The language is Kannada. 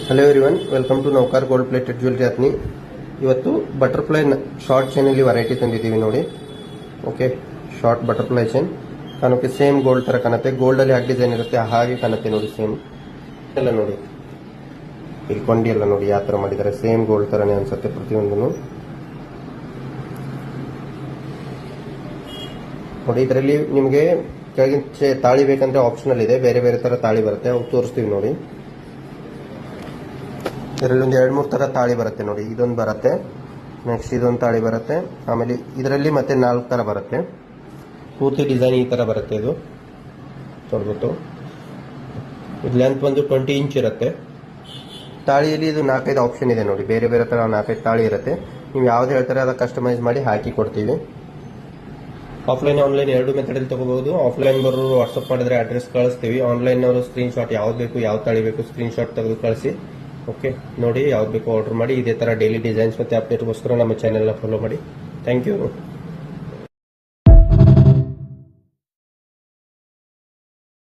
ಹಲೋ ಎವ್ರಿವನ್, ವೆಲ್ಕಮ್ ಟು ನೌಕಾರ್ ಗೋಲ್ಡ್ ಪ್ಲೇಟೆಡ್ ಜ್ಯುವೆಲ್ರಿ ಅತ್ನಿ. ಇವತ್ತು ಬಟರ್ಫ್ಲೈ ಶಾರ್ಟ್ ಚೈನಲ್ಲಿ ವೆರೈಟಿ ತಂದಿದ್ದೀವಿ ನೋಡಿ. ಓಕೆ, ಶಾರ್ಟ್ ಬಟರ್ಫ್ಲೈ ಚೈನ್ ಕಾಣೋಕೆ ಸೇಮ್ ಗೋಲ್ಡ್ ತರ ಕಾಣುತ್ತೆ. ಗೋಲ್ಡ್ ಅಲ್ಲಿ ಹಾಗೆ ಡಿಸೈನ್ ಇರುತ್ತೆ, ಹಾಗೆ ಕಾಣುತ್ತೆ ನೋಡಿ. ಸೇಮ್ ಎಲ್ಲ ನೋಡಿ, ಇಲ್ಲಿ ಕೊಂಡಿ ಎಲ್ಲ ನೋಡಿ ಯಾವ ತರ ಮಾಡಿದ್ದಾರೆ. ಸೇಮ್ ಗೋಲ್ಡ್ ತರನೇ ಅನ್ಸುತ್ತೆ ಪ್ರತಿಯೊಂದನ್ನು ನೋಡಿ. ಇದರಲ್ಲಿ ನಿಮಗೆ ಕೆಳಗಿನ ತಾಳಿ ಬೇಕಂದ್ರೆ ಆಪ್ಷನಲ್ ಇದೆ, ಬೇರೆ ಬೇರೆ ತರ ತಾಳಿ ಬರುತ್ತೆ, ಅವು ತೋರಿಸ್ತೀವಿ ನೋಡಿ. ಇದರಲ್ಲಿ ಒಂದು 2-3 ತರ ತಾಳಿ ಬರುತ್ತೆ ನೋಡಿ. ಇದೊಂದು ಬರುತ್ತೆ, ನೆಕ್ಸ್ಟ್ ಇದೊಂದು ತಾಳಿ ಬರುತ್ತೆ, ಆಮೇಲೆ ಇದರಲ್ಲಿ ಮತ್ತೆ 4 ತರ ಬರುತ್ತೆ. ಪೂರ್ತಿ ಡಿಸೈನ್ ಈ ತರ ಬರುತ್ತೆ. ಇದು ನೋಡ್ಬೋದು, ಇದು ಲೆಂತ್ ಬಂದು 20 ಇಂಚ್ ಇರುತ್ತೆ. ತಾಳಿಯಲ್ಲಿ ಇದು 4-5 ಆಪ್ಷನ್ ಇದೆ ನೋಡಿ, ಬೇರೆ ಬೇರೆ ತರ 4-5 ತಾಳಿ ಇರುತ್ತೆ. ನೀವು ಯಾವ್ದು ಹೇಳ್ತಾರೆ ಅದಕ್ಕೆ ಕಸ್ಟಮೈಸ್ ಮಾಡಿ ಹಾಕಿ ಕೊಡ್ತೀವಿ. ಆಫ್ಲೈನ್ ಆನ್ಲೈನ್ ಎರಡು ಮೆಥಡ್ ಅಲ್ಲಿ ತಗೋಬಹುದು. ಆಫ್ಲೈನ್ ಬರೋರು ವಾಟ್ಸ್ಆಪ್ ಮಾಡಿದ್ರೆ ಅಡ್ರೆಸ್ ಕಳಿಸ್ತೀವಿ. ಆನ್ಲೈನ್ ಅವರು ಸ್ಕ್ರೀನ್ ಶಾಟ್ ಯಾವ್ದು ಬೇಕು, ಯಾವ ತಾಳಿ ಬೇಕು ಸ್ಕ್ರೀನ್ ಶಾಟ್ ತೆಗೆದು ಕಳಿಸಿ. ಓಕೆ, ನೋಡಿ ಯಾವ್ದು ಬೇಕು ಆರ್ಡರ್ ಮಾಡಿ. ಇದೇ ತರ ಡೈಲಿ ಡಿಸೈನ್ಸ್ ಮತ್ತೆ ಅಪ್ಡೇಟ್ಗೋಸ್ಕರ ನಮ್ಮ ಚಾನೆಲ್ನ ಫಾಲೋ ಮಾಡಿ. Thank you.